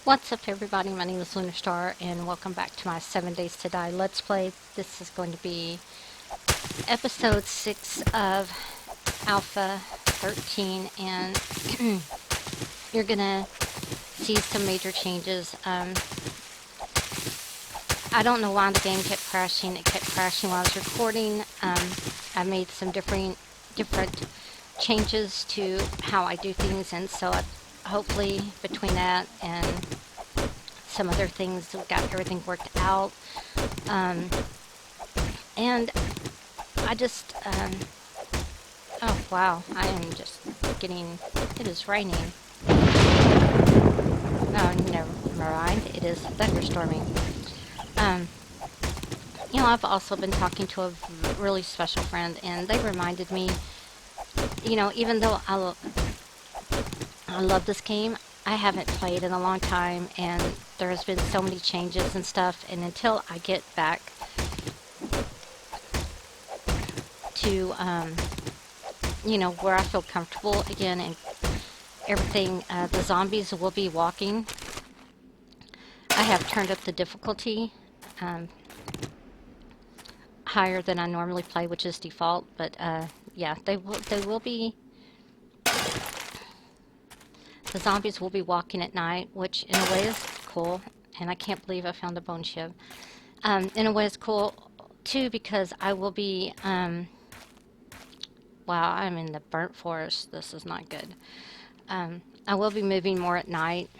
What's up everybody, my name is Lunar Star and welcome back to my 7 Days to Die Let's Play. This is going to be episode 6 of Alpha 13 and you're gonna see some major changes. I don't know why the game kept crashing. It kept crashing while I was recording. I made some different changes to how I do things, and so hopefully between that and some other things we got everything worked out. And I just oh wow, I am just getting, it is raining. No, never mind, it is thunderstorming. You know, I've also been talking to a really special friend, and they reminded me, you know, even though I love this game, I haven't played in a long time, and there has been so many changes and stuff, and until I get back to, you know, where I feel comfortable again and everything, the zombies will be walking. I have turned up the difficulty higher than I normally play, which is default, but yeah, they will be, the zombies will be walking at night, which in a way is cool, and I can't believe I found a bone shiv. In a way it's cool too, because I will be, wow, I'm in the burnt forest, this is not good. I will be moving more at night.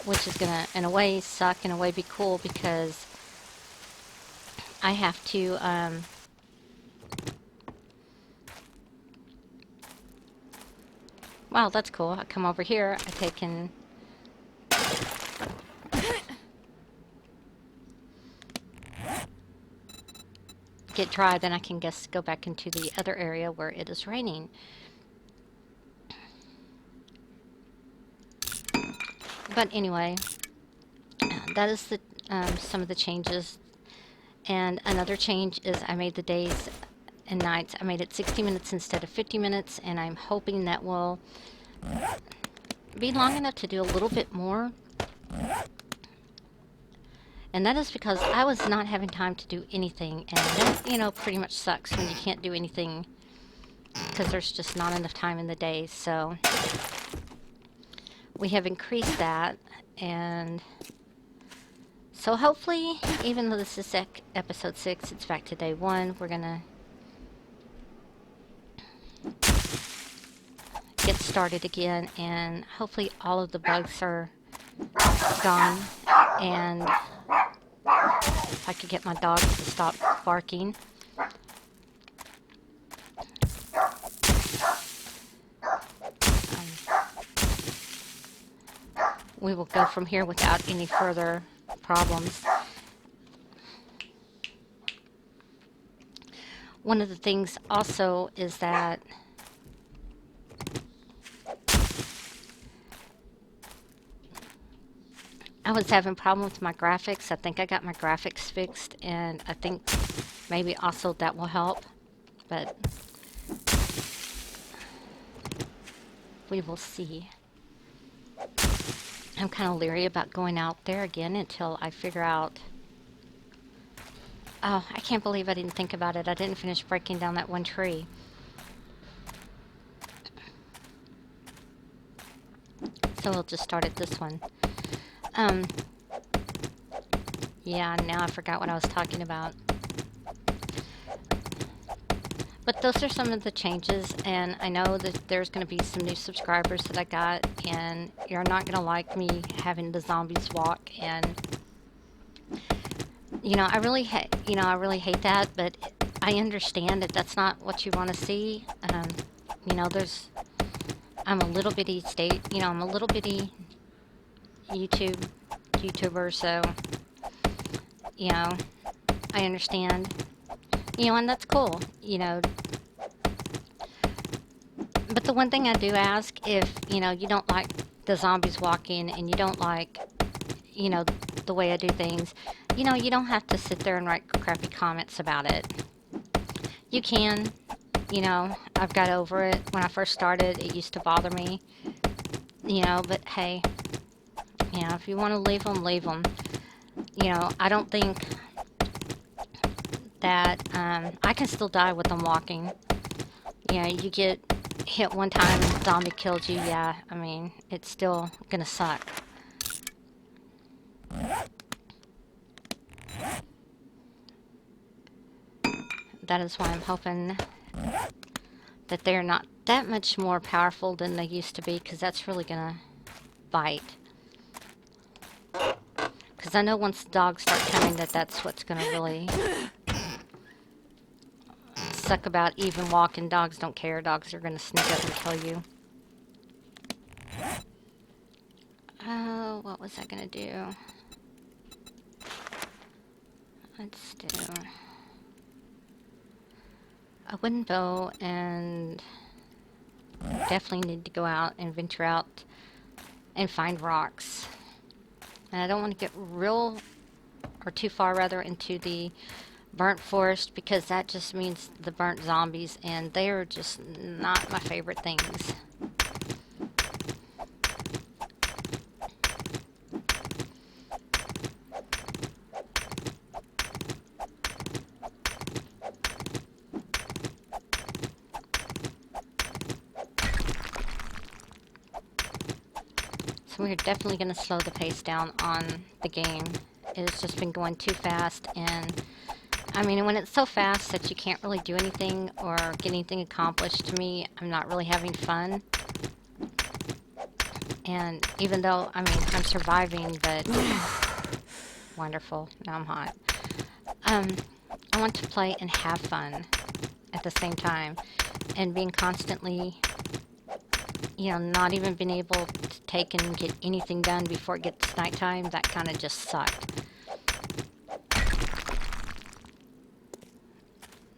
Which is gonna, in a way, suck, in a way be cool, because I have to, wow, that's cool. I come over here, I take and get dry, then I can go back into the other area where it is raining. But anyway, that is the some of the changes. And another change is I made the days and nights, I made it 60 minutes instead of 50 minutes, and I'm hoping that will be long enough to do a little bit more. And that is because I was not having time to do anything, and that, you know, pretty much sucks when you can't do anything because there's just not enough time in the day. So we have increased that, and so hopefully, even though this is episode 6, it's back to day 1, we're gonna get started again, and hopefully all of the bugs are gone, and if I could get my dogs to stop barking. We will go from here without any further problems. One of the things also is that I was having problems with my graphics. I think I got my graphics fixed, and I think maybe also that will help, but we will see. I'm kind of leery about going out there again until I figure out... Oh, I can't believe I didn't think about it. I didn't finish breaking down that one tree. So we'll just start at this one. Yeah, now I forgot what I was talking about. But those are some of the changes, and I know that there's going to be some new subscribers that I got, and you're not going to like me having the zombies walk, and you know, I really hate that, but I understand that that's not what you want to see. You know, I'm a little bitty I'm a little bitty YouTuber, so you know, I understand. You know, and that's cool, you know. But the one thing I do ask, if, you know, you don't like the zombies walking and you don't like, you know, the way I do things, you know, you don't have to sit there and write crappy comments about it. You can, you know, I've got over it. When I first started, it used to bother me, you know, but hey, you know, if you want to leave them, leave them. You know, I don't think that I can still die with them walking. You know, you get hit one time and the zombie killed you, yeah, I mean, it's still gonna suck. That is why I'm hoping that they're not that much more powerful than they used to be, because that's really gonna bite. Because I know once the dogs start coming that that's what's gonna really suck about even walking. Dogs don't care. Dogs are gonna sneak up and kill you. Oh, what was I gonna do? Let's do a wooden bow, and definitely need to go out and venture out and find rocks. And I don't want to get real, or too far rather, into the burnt forest, because that just means the burnt zombies, and they are just not my favorite things. So we're definitely going to slow the pace down on the game. It's just been going too fast, and I mean, when it's so fast that you can't really do anything or get anything accomplished, to me, I'm not really having fun. And even though, I mean, I'm surviving, but wonderful. Now I'm hot. I want to play and have fun at the same time, and being constantly, you know, not even being able to take and get anything done before it gets nighttime, that kind of just sucked.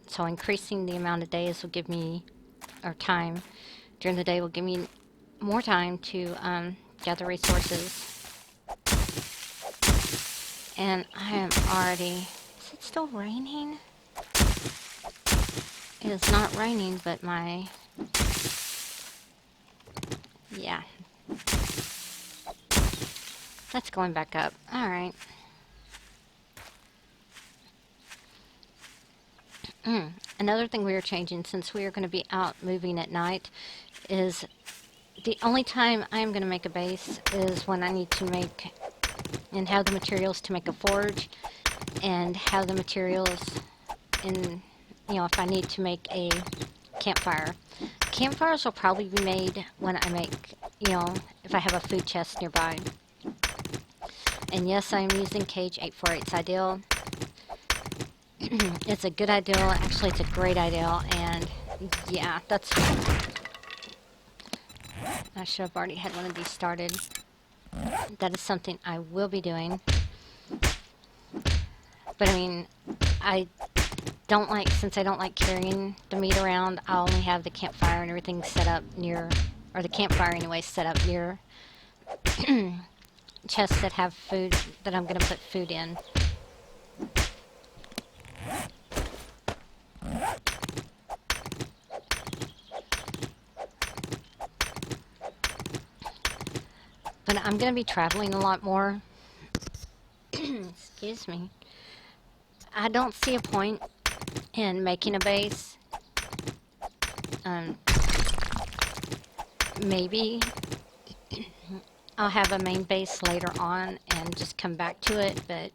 So increasing the amount of days will give me, or time during the day will give me more time to gather resources. And I am already, is it still raining? It is not raining, but my, yeah. That's going back up. Alright. Another thing we are changing, since we are going to be out moving at night, is the only time I am going to make a base is when I need to make and have the materials to make a forge, and have the materials in, you know, if I need to make a campfire. Campfires will probably be made when I make, you know, if I have a food chest nearby. And yes, I'm using Cage 848's ideal. It's a good ideal. Actually, it's a great ideal. And yeah, that's... I should have already had one of these started. That is something I will be doing. But I mean, I don't like, since I don't like carrying the meat around, I'll only have the campfire and everything set up near, or the campfire anyway, set up near chests that have food, that I'm going to put food in. But I'm going to be traveling a lot more. Excuse me. I don't see a point in making a base. Maybe I'll have a main base later on and just come back to it, but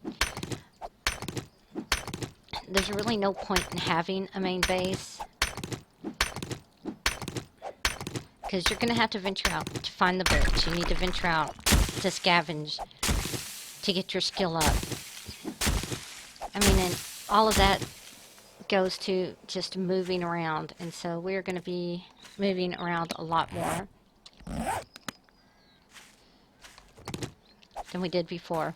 there's really no point in having a main base, because you're going to have to venture out to find the birds. You need to venture out to scavenge to get your skill up. I mean, and all of that goes to just moving around, and so we're going to be moving around a lot more than we did before.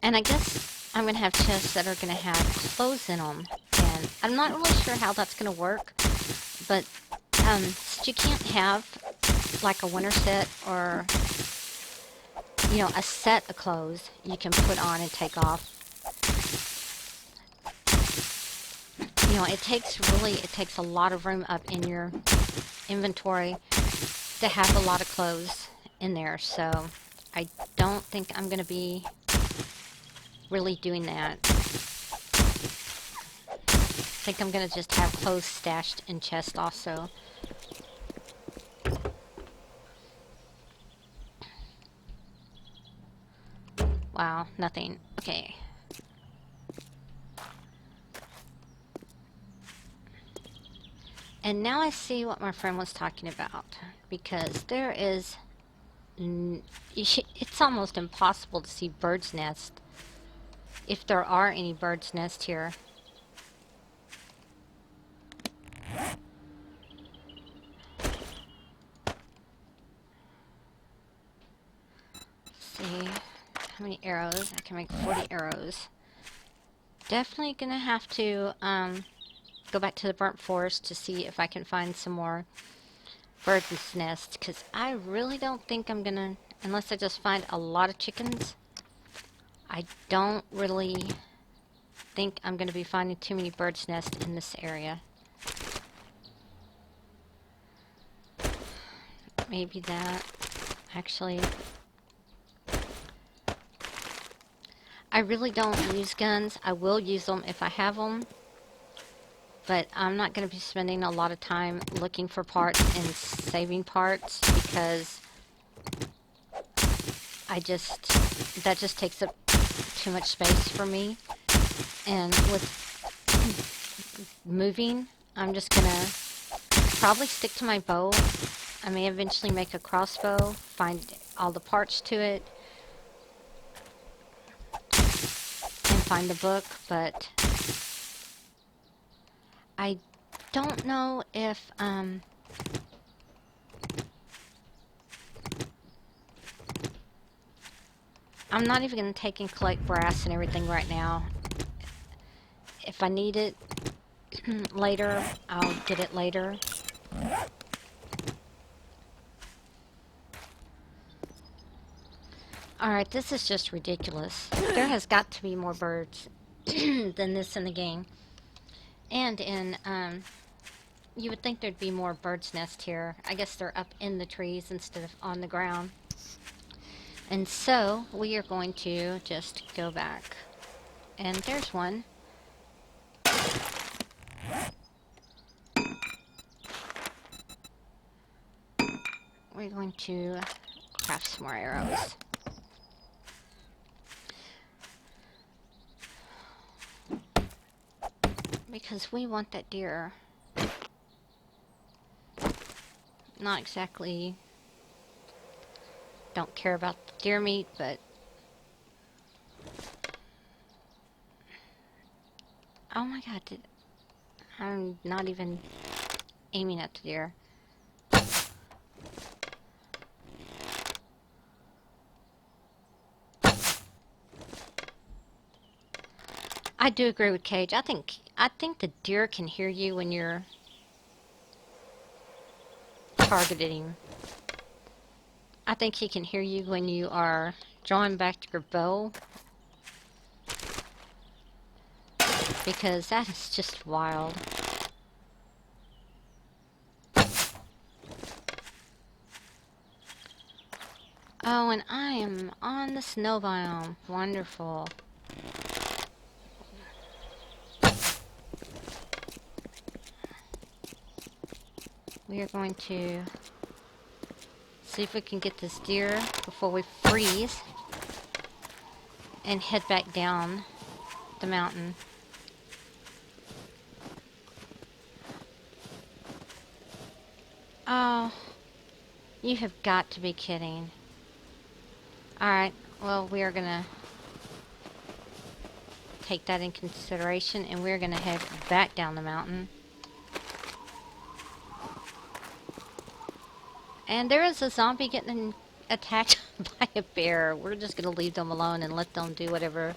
And I guess I'm going to have chests that are going to have clothes in them, and I'm not really sure how that's going to work, but since you can't have like a winter set, or, you know, a set of clothes you can put on and take off, you know, it takes a lot of room up in your inventory to have a lot of clothes in there. So I don't think I'm going to be really doing that. I think I'm going to just have clothes stashed in chests also. Wow, nothing. Okay. And now I see what my friend was talking about, because there is, it's almost impossible to see birds' nests, if there are any birds' nests here. Let's see how many arrows. I can make 40 arrows. Definitely gonna have to go back to the burnt forest to see if I can find some more birds' nests, because I really don't think I'm gonna, unless I just find a lot of chickens, I don't really think I'm gonna be finding too many birds' nests in this area. Maybe that. Actually, I really don't use guns. I will use them if I have them, but I'm not going to be spending a lot of time looking for parts and saving parts, because that just takes up too much space for me. And with moving, I'm just going to probably stick to my bow. I may eventually make a crossbow, find all the parts to it, and find the book, but I don't know if, I'm not even going to take and collect brass and everything right now. If I need it later, I'll get it later. Alright, this is just ridiculous. There has got to be more birds than this in the game. And in, you would think there'd be more birds' nests here. I guess they're up in the trees instead of on the ground. And so, we are going to just go back. And there's one. We're going to craft some more arrows. Because we want that deer. Not exactly, don't care about the deer meat, but oh my god, I'm not even aiming at the deer. I do agree with Cage. I think the deer can hear you when you're targeting. I think he can hear you when you are drawing back your bow, because that is just wild. Oh, and I am on the snow biome. Wonderful. We are going to see if we can get this deer before we freeze and head back down the mountain. Oh, you have got to be kidding. Alright, well, we are gonna take that in consideration, and we're gonna head back down the mountain. And there is a zombie getting attacked by a bear. We're just gonna leave them alone and let them do whatever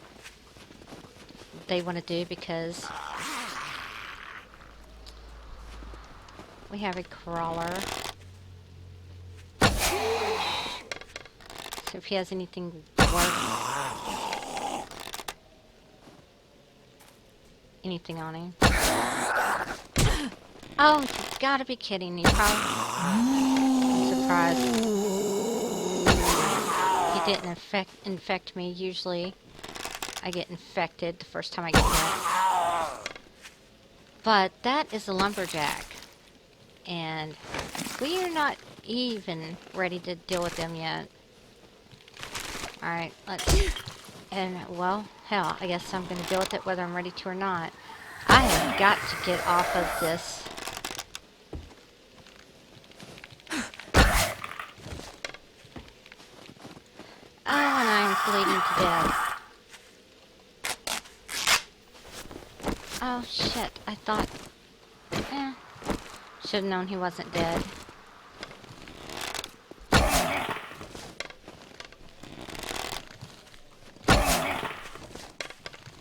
they want to do, because we have a crawler. So if he has anything worse. anything on him. Oh, you gotta be kidding me. I'm surprised. He didn't infect me. Usually I get infected the first time I get hit. But that is a lumberjack. And we are not even ready to deal with them yet. Alright, and, well, hell, I guess I'm going to deal with it whether I'm ready to or not. I have got to get off of this. Oh, and I'm bleeding to death. Oh, shit. I thought... should have known he wasn't dead.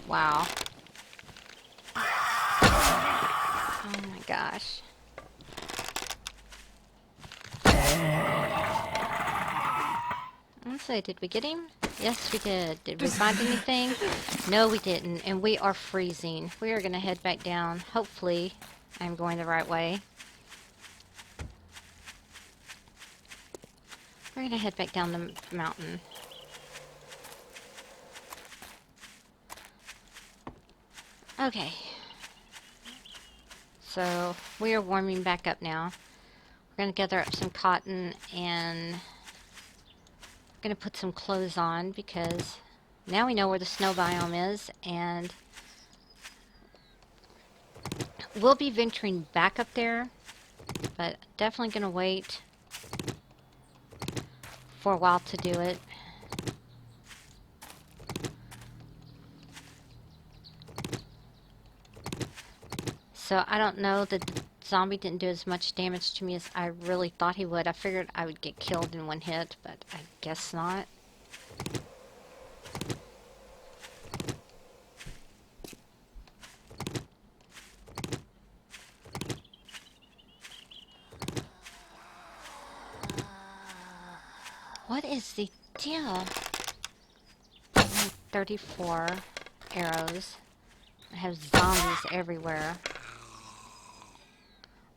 Wow. Oh my gosh. Let's see, did we get him? Yes, we did. Did we find anything? No, we didn't. And we are freezing. We are going to head back down. Hopefully, I'm going the right way. We're going to head back down the mountain. Okay. So, we are warming back up now. We're going to gather up some cotton and I'm going to put some clothes on because now we know where the snow biome is, and we'll be venturing back up there, but definitely going to wait for a while to do it. So I don't know that the zombie didn't do as much damage to me as I really thought he would. I figured I would get killed in one hit, but I guess not. What is the deal? 34 arrows. I have zombies everywhere.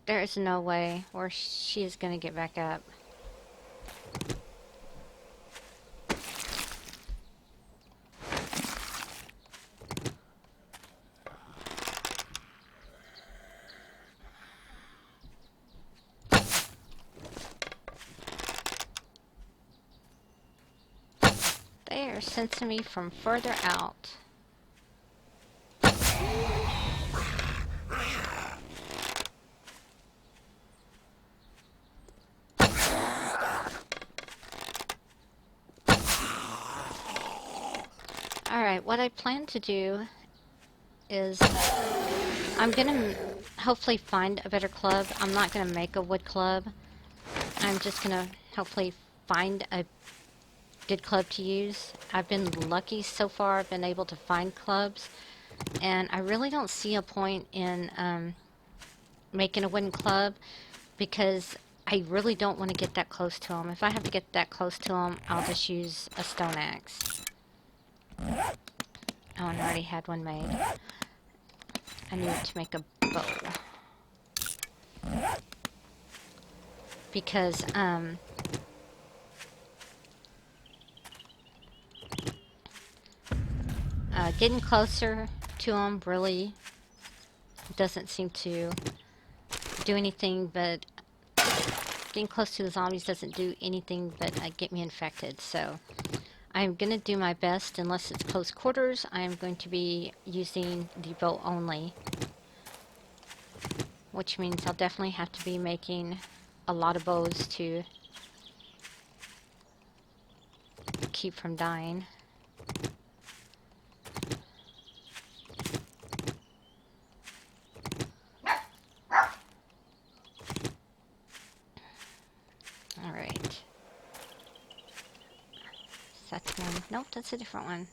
There is no way where she is going to get back up. They are sensing me from further out. Alright, what I plan to do is I'm gonna hopefully find a better club. I'm not gonna make a wood club. I'm just gonna hopefully find a good club to use. I've been lucky so far. I've been able to find clubs, and I really don't see a point in making a wooden club because I really don't want to get that close to them. If I have to get that close to them, I'll just use a stone axe. Oh, and I already had one made. I need to make a bow. Because, getting closer to them really doesn't seem to do anything, but getting close to the zombies doesn't do anything but get me infected. So I'm going to do my best. Unless it's close quarters, I'm going to be using the bow only, which means I'll definitely have to be making a lot of bows to keep from dying. Alright. That's one. Nope, that's a different one.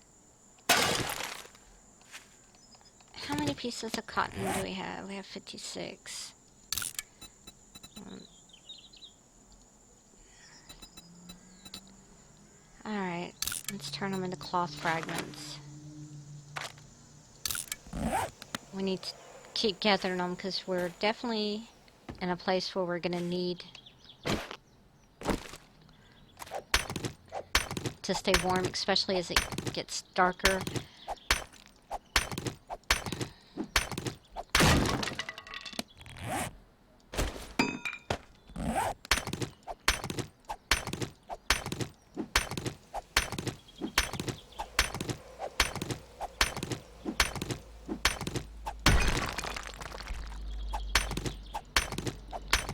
How many pieces of cotton do we have? We have 56. Alright, let's turn them into cloth fragments. we need to keep gathering them because we're definitely in a place where we're going to need to stay warm, especially as it gets darker.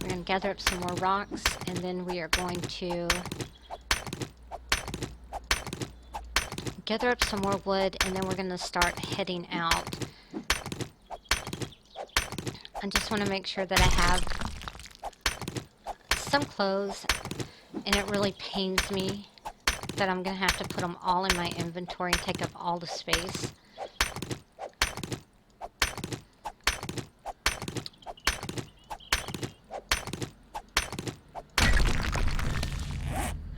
We're going to gather up some more rocks, and then we are going to gather up some more wood, and then we're going to start heading out. I just want to make sure that I have some clothes, and it really pains me that I'm going to have to put them all in my inventory and take up all the space.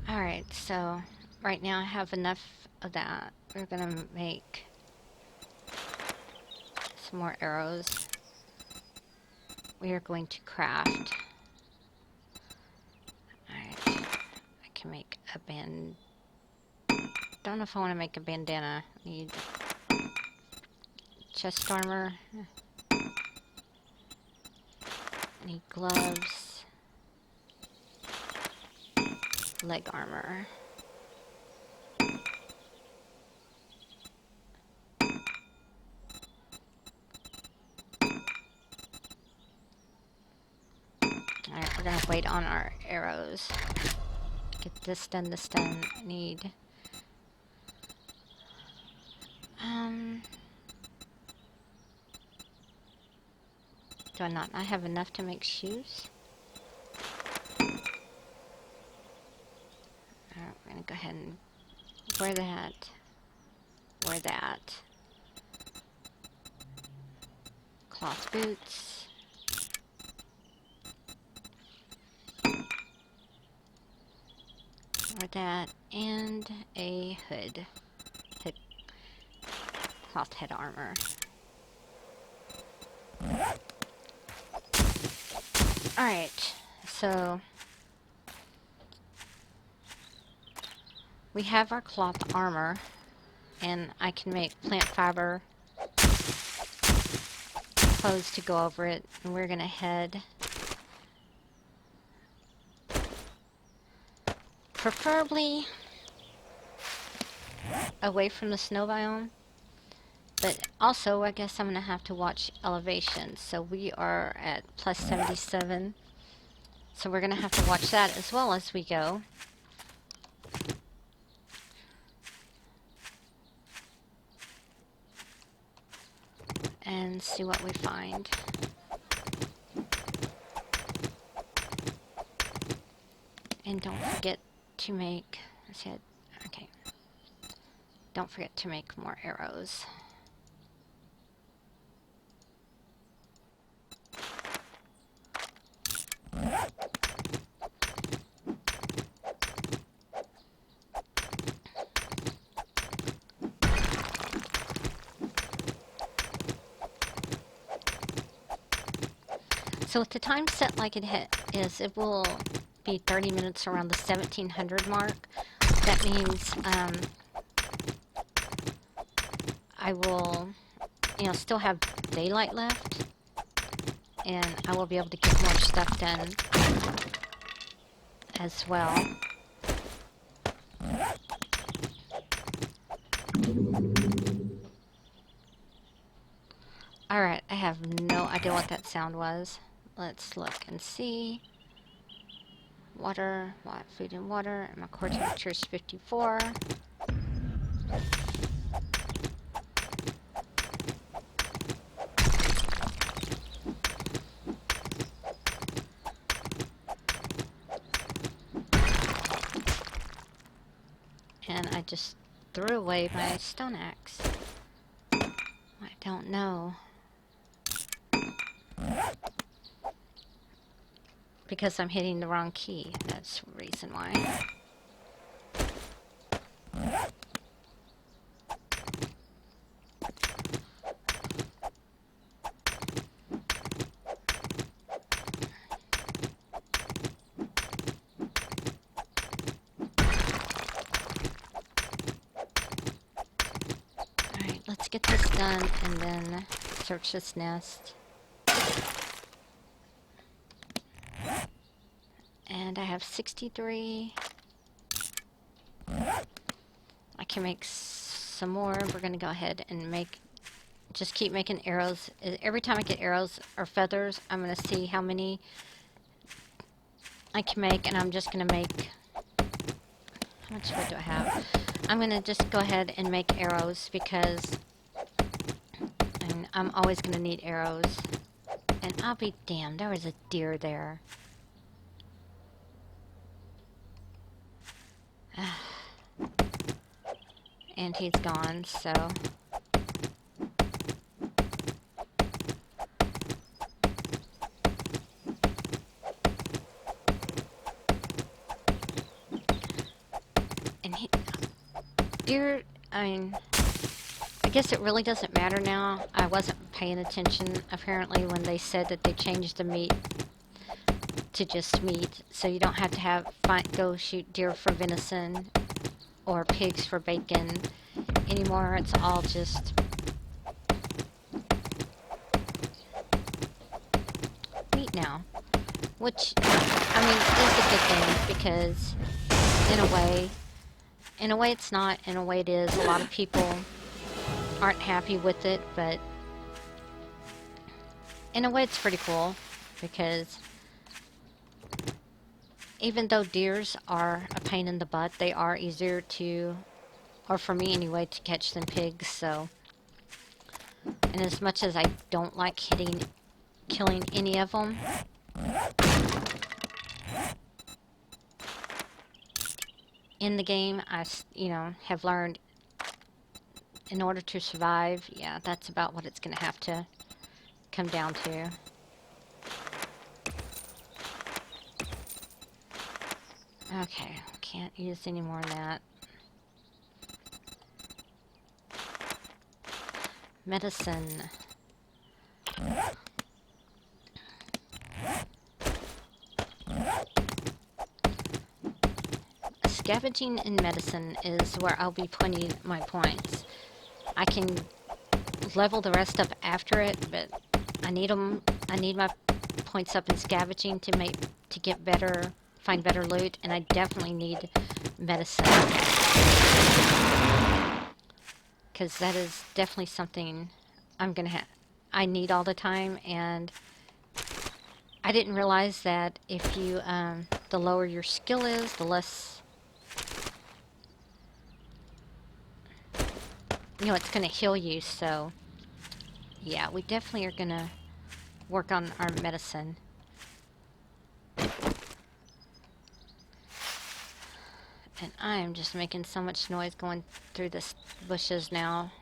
Alright, so right now I have enough of that. We're going to make some more arrows. We are going to craft. Alright, I can make a band. Don't know if I want to make a bandana. Need chest armor. Need gloves. Leg armor. Alright, we're gonna wait on our arrows. Get this done, this done. Need do I not have enough to make shoes? Alright, we're gonna go ahead and wear that. Wear that. Cloth boots. Wear that. And a hood. Cloth head armor. Alright, so we have our cloth armor, and I can make plant fiber clothes to go over it, and we're gonna head preferably away from the snow biome, but also I guess I'm gonna have to watch elevation. So we are at plus 77, so we're gonna have to watch that as well as we go. And see what we find. And don't forget to make, I said, okay, don't forget to make more arrows. So with the time set like it is, it will be 30 minutes around the 1700 mark. That means I will, still have daylight left, and I will be able to get more stuff done as well. Alright, I have no idea what that sound was. Let's look and see. Water, food and water, and my core temperature is 54. And I just threw away my stone axe. I don't know. Because I'm hitting the wrong key. That's the reason why. let's get this done and then search this nest. And I have 63. I can make some more. We're going to go ahead and just keep making arrows. Every time I get arrows or feathers, I'm going to see how many I can make, and I'm just going to make, how much wood do I have? I'm going to just go ahead and make arrows because I'm always going to need arrows. And I'll be damned, there was a deer there. And he's gone, so... And deer, I mean, I guess it really doesn't matter now. I wasn't paying attention, apparently, when they said that they changed the meat to just meat, so you don't have to go shoot deer for venison or pigs for bacon anymore. It's all just meat now, which, I mean, is a good thing because in a way it's not, in a way it is. A lot of people aren't happy with it, but in a way it's pretty cool because even though deers are a pain in the butt, they are easier to, or for me anyway, to catch than pigs, so. And as much as I don't like killing any of them, in the game, I, have learned in order to survive, yeah, that's about what it's going to have to come down to. Okay, can't use any more of that. Medicine. Scavenging and medicine is where I'll be putting my points. I can level the rest up after it, but I need them. I need my points up in scavenging to get better, find better loot, and I definitely need medicine because that is definitely something I need all the time. And I didn't realize that if you the lower your skill is, the less it's going to heal you. So yeah, we definitely are going to work on our medicine. And I am just making so much noise going through this bushes now.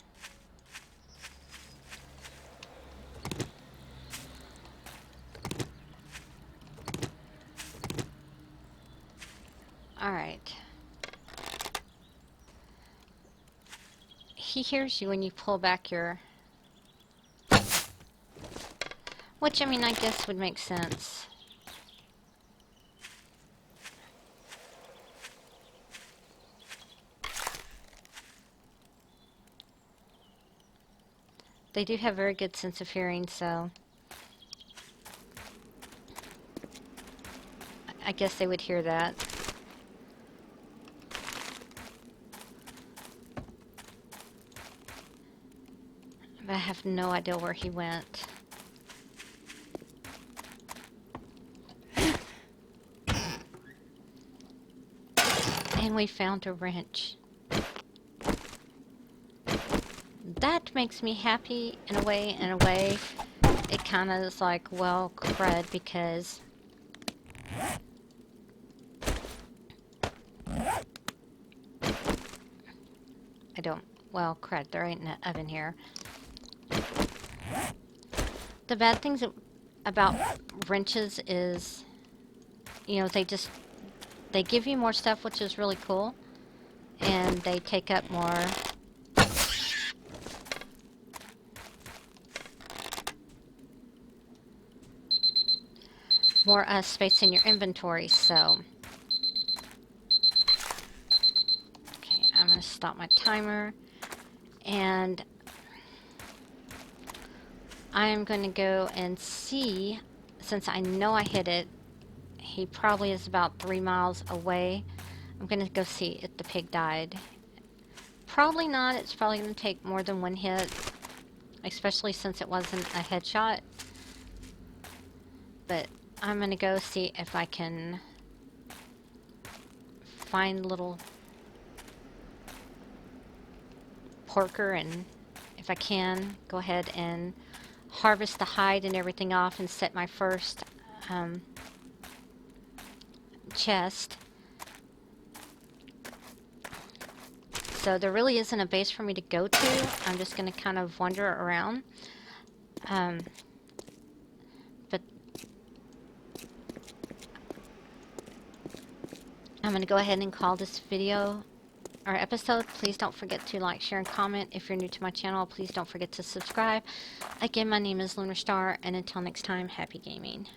Alright. He hears you when you pull back your... Which, I mean, I guess would make sense. They do have very good sense of hearing, so... I guess they would hear that. But I have no idea where he went. And we found a wrench. That makes me happy in a way. In a way, it kind of is like, well, crud, because I don't, well, crud, there ain't an oven here. The bad things about wrenches is, they give you more stuff, which is really cool, and they take up more space in your inventory, so. Okay, I'm going to stop my timer, and I am going to go and see, since I know I hit it, he probably is about 3 miles away. I'm going to go see if the pig died. Probably not. It's probably going to take more than one hit, especially since it wasn't a headshot. But I'm going to go see if I can find little porker, and if I can, go ahead and harvest the hide and everything off and set my first chest. So there really isn't a base for me to go to. I'm just going to kind of wander around. But I'm going to go ahead and call this video or episode. Please don't forget to like, share, and comment. If you're new to my channel, please don't forget to subscribe. Again, my name is Lunar Star, and until next time, happy gaming.